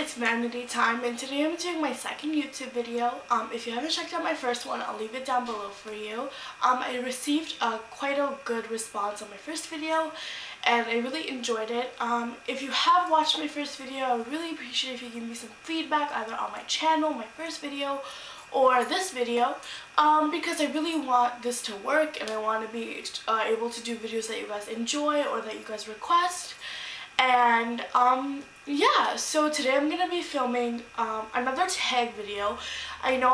it's vanity time, and today I'm doing my second YouTube video. If you haven't checked out my first one, I'll leave it down below for you. I received quite a good response on my first video, and I really enjoyed it. If you have watched my first video, I would really appreciate if you give me some feedback either on my channel, my first video, or this video, because I really want this to work and I want to be able to do videos that you guys enjoy or that you guys request. And yeah, so today I'm gonna be filming another tag video. I know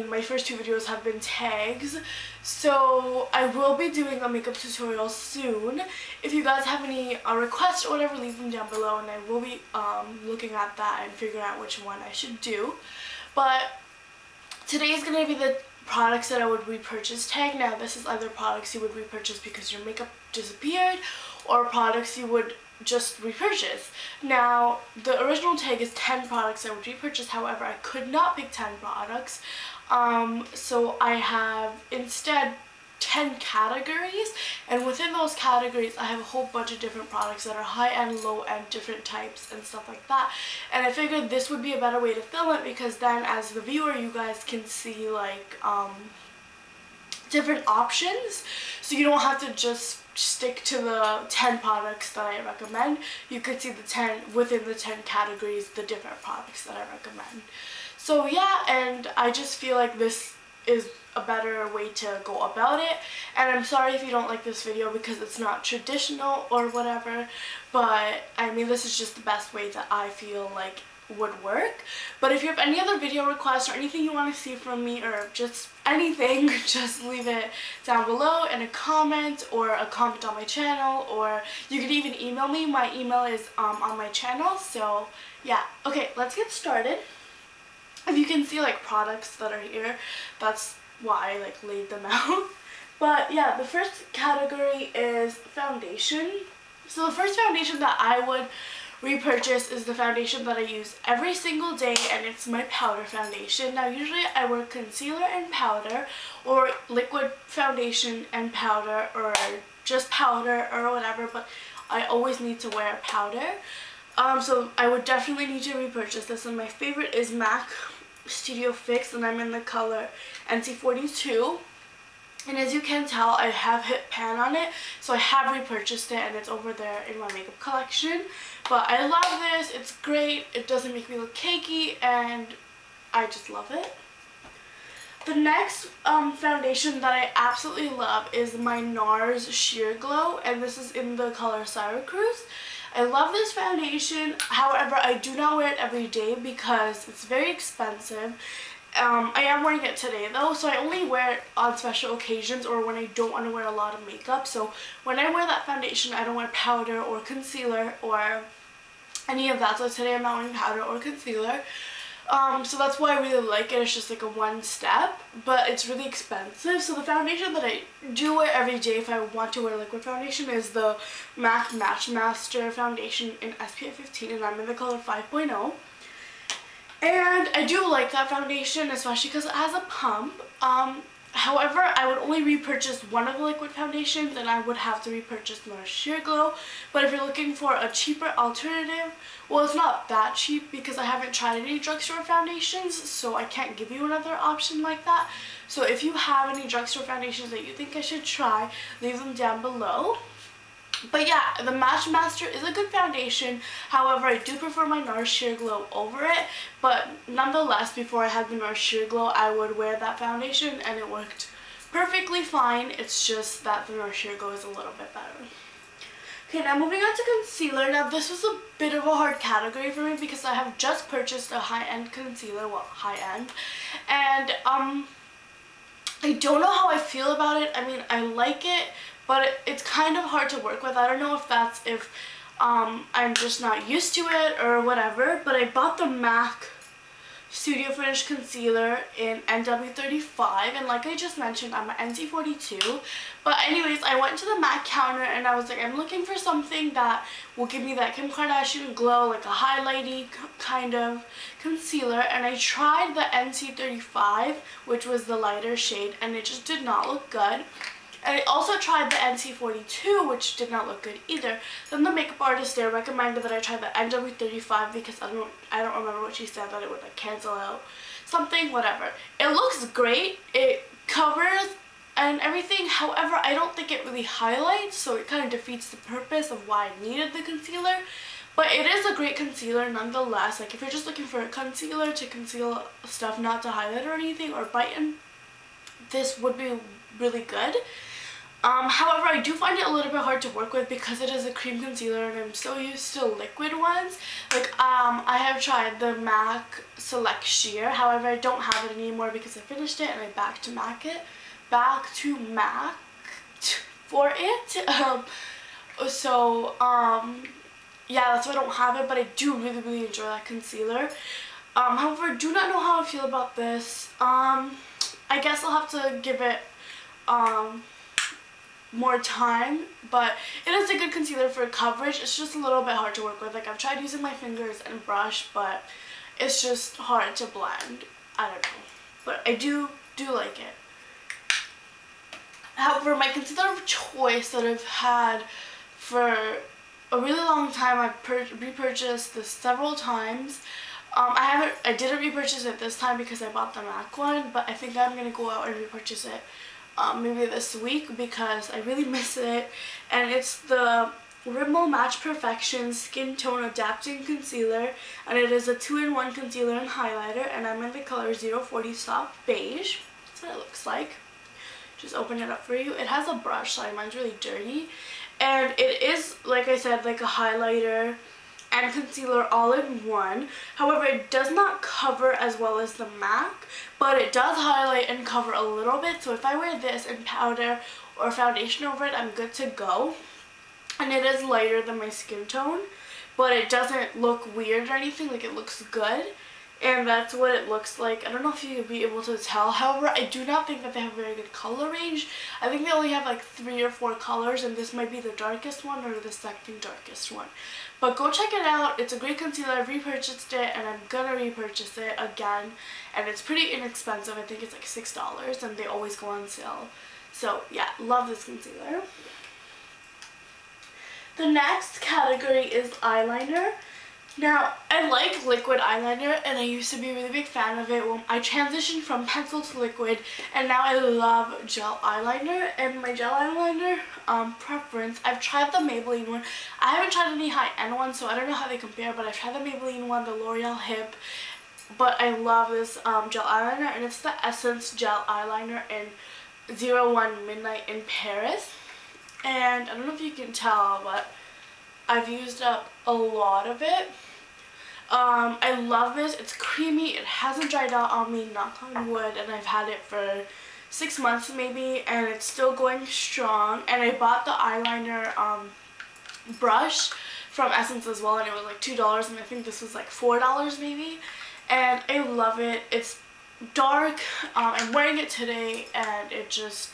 my first two videos have been tags, so I will be doing a makeup tutorial soon. If you guys have any requests or whatever, leave them down below and I will be looking at that and figuring out which one I should do. But today is going to be the products that I would repurchase tag. Now this is either products you would repurchase because your makeup disappeared or products you would just repurchase. Now the original tag is 10 products I would repurchase, however I could not pick 10 products, so I have instead 10 categories, and within those categories I have a whole bunch of different products that are high-end, low-end, different types and stuff like that. And I figured this would be a better way to film it because then as the viewer you guys can see like different options, so you don't have to just stick to the 10 products that I recommend. You could see the 10 within the 10 categories, the different products that I recommend. So yeah, and I just feel like this is a better way to go about it. And I'm sorry if you don't like this video because it's not traditional or whatever, but I mean this is just the best way that I feel like would work. But if you have any other video requests or anything you want to see from me or just anything, just leave it down below in a comment or a comment on my channel, or you can even email me. My email is on my channel. So yeah, okay, let's get started. If you can see like products that are here, that's why I like laid them out. But yeah, the first category is foundation. So the first foundation that I would repurchase is the foundation that I use every single day, and it's my powder foundation. Now usually I wear concealer and powder, or liquid foundation and powder, or just powder or whatever, but I always need to wear powder. So I would definitely need to repurchase this, and my favorite is MAC Studio Fix, and I'm in the color NC42. And as you can tell, I have hit pan on it, so I have repurchased it and it's over there in my makeup collection. But I love this, it's great, it doesn't make me look cakey, and I just love it. The next foundation that I absolutely love is my NARS Sheer Glow, and this is in the color Syracuse. I love this foundation, however I do not wear it every day because it's very expensive. I am wearing it today though, so I only wear it on special occasions or when I don't want to wear a lot of makeup. So when I wear that foundation, I don't wear powder or concealer or any of that. So today I'm not wearing powder or concealer. So that's why I really like it. It's just like a one step, but it's really expensive. So the foundation that I do wear every day if I want to wear liquid foundation is the MAC Match Master foundation in SPF 15, and I'm in the color 5.0. And I do like that foundation, especially because it has a pump. However, I would only repurchase one of the liquid foundations, and I would have to repurchase NARS Sheer Glow. But if you're looking for a cheaper alternative, well, it's not that cheap because I haven't tried any drugstore foundations, so I can't give you another option like that. So if you have any drugstore foundations that you think I should try, leave them down below. But yeah, the Match Master is a good foundation. However, I do prefer my NARS Sheer Glow over it. But nonetheless, before I had the NARS Sheer Glow, I would wear that foundation and it worked perfectly fine. It's just that the NARS Sheer Glow is a little bit better. Okay, now moving on to concealer. Now this was a bit of a hard category for me because I have just purchased a high-end concealer. Well, high-end. And I don't know how I feel about it. I mean, I like it, but it's kind of hard to work with. I don't know if that's if I'm just not used to it or whatever, but I bought the MAC Studio Finish Concealer in NW35, and like I just mentioned, I'm an NC42. But anyways, I went to the MAC counter and I was like, I'm looking for something that will give me that Kim Kardashian glow, like a highlighty kind of concealer, and I tried the NC35, which was the lighter shade, and it just did not look good. And I also tried the NC42, which did not look good either. Then the makeup artist there recommended that I try the NW35 because I don't remember what she said, that it would like cancel out something, whatever. It looks great. It covers and everything. However, I don't think it really highlights, so it kind of defeats the purpose of why I needed the concealer. But it is a great concealer nonetheless. Like if you're just looking for a concealer to conceal stuff, not to highlight or anything or brighten, this would be really good. However, I do find it a little bit hard to work with because it is a cream concealer and I'm so used to liquid ones. Like I have tried the MAC Select Sheer. However, I don't have it anymore because I finished it and I back to MAC for it. Yeah, that's why I don't have it, but I do really enjoy that concealer. However, I do not know how I feel about this. I guess I'll have to give it more time, but it is a good concealer for coverage. It's just a little bit hard to work with. Like I've tried using my fingers and brush, but it's just hard to blend. I don't know, but I do like it. However, my concealer of choice that I've had for a really long time, I've repurchased this several times. I didn't repurchase it this time because I bought the MAC one, but I think I'm gonna go out and repurchase it maybe this week because I really miss it. And it's the Rimmel Match Perfection Skin Tone Adapting Concealer, and it is a 2-in-1 concealer and highlighter, and I'm in the color 040 Soft Beige. That's what it looks like. Just open it up for you. It has a brush, so mine's really dirty. And it is, like I said, like a highlighter and concealer all in one. However, it does not cover as well as the MAC, but it does highlight and cover a little bit. So if I wear this and powder or foundation over it, I'm good to go. And it is lighter than my skin tone, but it doesn't look weird or anything. Like, it looks good. And that's what it looks like. I don't know if you'll be able to tell. However, I do not think that they have a very good color range. I think they only have like 3 or 4 colors, and this might be the darkest one or the second darkest one. But go check it out. It's a great concealer. I've repurchased it, and I'm gonna repurchase it again. And it's pretty inexpensive. I think it's like $6, and they always go on sale. So yeah, love this concealer. The next category is eyeliner. Now, I like liquid eyeliner, and I used to be a really big fan of it when I transitioned from pencil to liquid, and now I love gel eyeliner. And my gel eyeliner preference, I've tried the Maybelline one. I haven't tried any high-end ones, so I don't know how they compare, but I've tried the Maybelline one, the L'Oreal Hip, but I love this gel eyeliner, and it's the Essence Gel Eyeliner in 01 Midnight in Paris. And I don't know if you can tell, but I've used up a lot of it. I love this. It's creamy. It hasn't dried out on me, knock on wood, and I've had it for 6 months maybe, and it's still going strong. And I bought the eyeliner brush from Essence as well, and it was like $2, and I think this was like $4 maybe. And I love it. It's dark. I'm wearing it today, and it just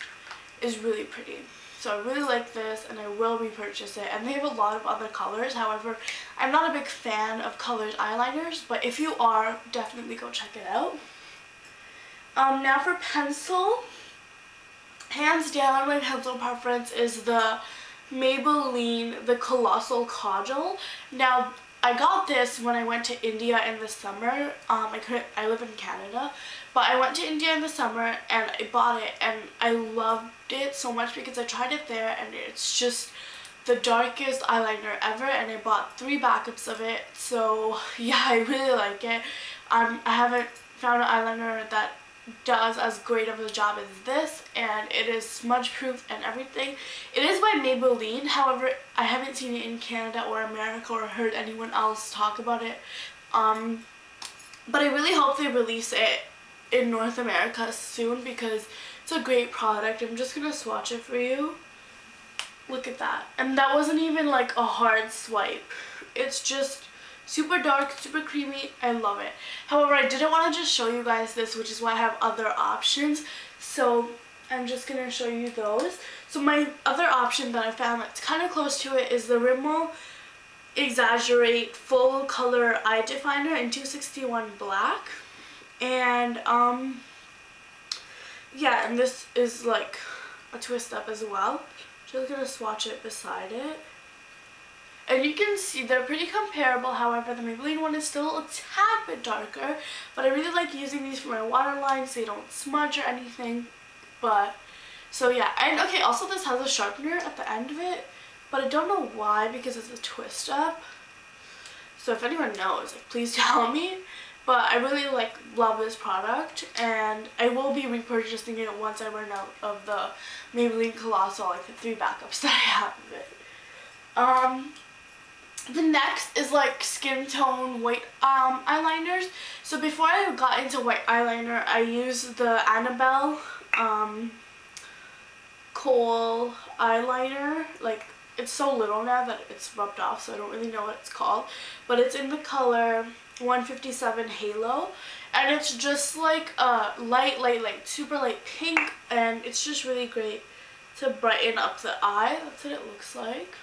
is really pretty. So I really like this, and I will repurchase it. And they have a lot of other colors. However, I'm not a big fan of colored eyeliners, but if you are, definitely go check it out. Now for pencil, hands down my pencil preference is the Maybelline, the Colossal Kajal. Now, I got this when I went to India in the summer. I live in Canada, but I went to India in the summer and I bought it, and I loved it so much because I tried it there, and it's just the darkest eyeliner ever, and I bought 3 backups of it. So yeah, I really like it. I haven't found an eyeliner that does as great of a job as this, and it is smudge proof and everything. It is by Maybelline. However, I haven't seen it in Canada or America or heard anyone else talk about it, but I really hope they release it in North America soon because it's a great product. I'm just gonna swatch it for you. Look at that. And that wasn't even like a hard swipe. It's just super dark, super creamy. I love it. However, I didn't want to just show you guys this, which is why I have other options. So I'm just going to show you those. So my other option that I found that's kind of close to it is the Rimmel Exaggerate Full Color Eye Definer in 261 Black. And yeah, and this is like a twist up as well. Just gonna swatch it beside it. And you can see they're pretty comparable, however the Maybelline one is still a tad bit darker. But I really like using these for my waterline so they don't smudge or anything. But, so yeah. And okay, also this has a sharpener at the end of it. But I don't know why, because it's a twist up. So if anyone knows, like, please tell me. But I really love this product, and I will be repurchasing it once I run out of the Maybelline Colossal, like the 3 backups that I have of it. The next is like skin tone white eyeliners. So before I got into white eyeliner, I used the Annabelle Kohl eyeliner. Like, it's so little now that it's rubbed off, so I don't really know what it's called. But it's in the color 157 Halo, and it's just like a light, super light pink, and it's just really great to brighten up the eye. That's what it looks like.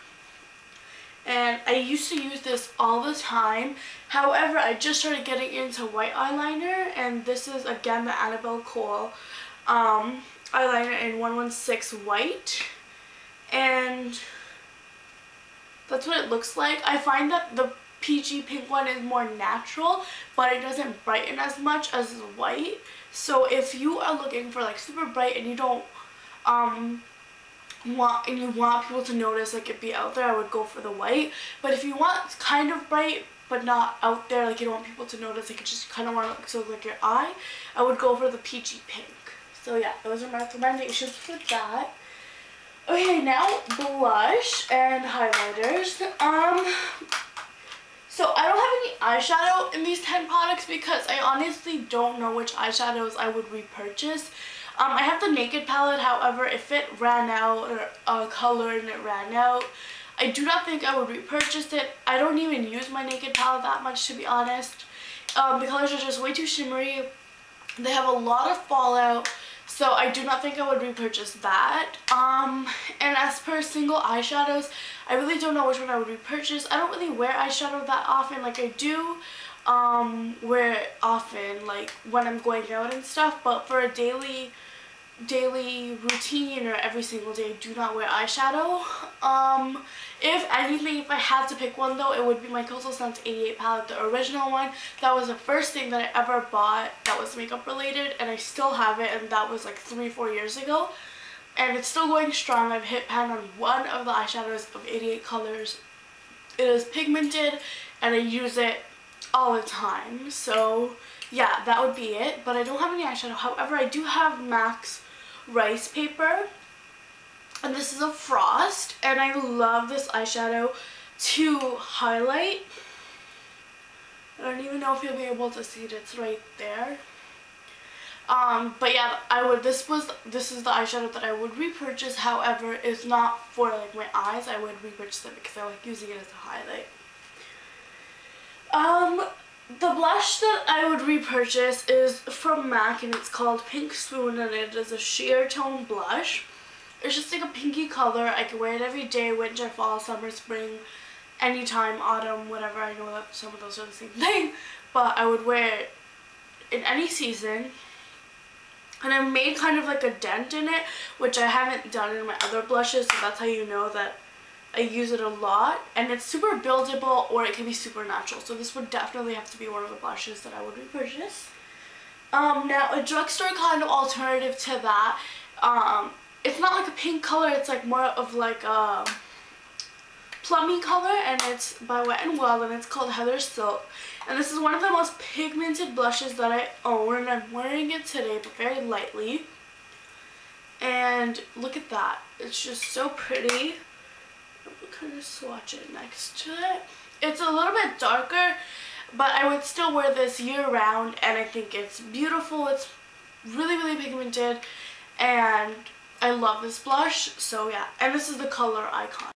And I used to use this all the time. However, I just started getting into white eyeliner, and this is again the Annabelle Kohl eyeliner in 116 white, and that's what it looks like. I find that the peachy pink one is more natural, but it doesn't brighten as much as the white. So if you are looking for like super bright and you don't want people to notice, like it be out there, I would go for the white. But if you want kind of bright but not out there, like you don't want people to notice, like you just kind of want it to look like your eye, I would go for the peachy pink. So yeah, those are my recommendations for that. Okay, now blush and highlighters. So I don't have any eyeshadow in these 10 products because I honestly don't know which eyeshadows I would repurchase. I have the Naked palette, however, if it ran out, or a color and it ran out, I do not think I would repurchase it. I don't even use my Naked palette that much, to be honest. The colors are just way too shimmery. They have a lot of fallout, so I do not think I would repurchase that. And as per single eyeshadows, I really don't know which one I would repurchase. I don't really wear eyeshadow that often. Like, I do wear it often, like when I'm going out and stuff, but for a daily routine or every single day, I do not wear eyeshadow. If anything, if I had to pick one though, it would be my Coastal Scents 88 palette, the original one. That was the first thing that I ever bought that was makeup related, and I still have it, and that was like 3-4 years ago. And it's still going strong. I've hit pan on one of the eyeshadows of 88 colors. It is pigmented, and I use it all the time. So yeah, that would be it. But I don't have any eyeshadow. However, I do have MAC's Rice Paper, and this is a Frost, and I love this eyeshadow to highlight. I don't even know if you'll be able to see it. It's right there. But yeah, this is the eyeshadow that I would repurchase. However, it's not for like my eyes. I would repurchase it because I like using it as a highlight. The blush that I would repurchase is from MAC, and it's called Pink Swoon, and it is a sheer tone blush. It's just like a pinky color. I can wear it every day, winter, fall, summer, spring, anytime, autumn, whatever. I know that some of those are the same thing, but I would wear it in any season. And I made kind of like a dent in it, which I haven't done in my other blushes, so that's how you know that I use it a lot. And it's super buildable, or it can be super natural. So this would definitely have to be one of the blushes that I would repurchase. Now, a drugstore kind of alternative to that. It's not like a pink color, it's like more of like a plummy color, and it's by Wet n Wild, and it's called Heather Silk. And this is one of the most pigmented blushes that I own, and I'm wearing it today, but very lightly. And look at that. It's just so pretty. I'll kind of swatch it next to it. It's a little bit darker, but I would still wear this year round, and I think it's beautiful. It's really, really pigmented, and I love this blush. So yeah, and this is the color Icon.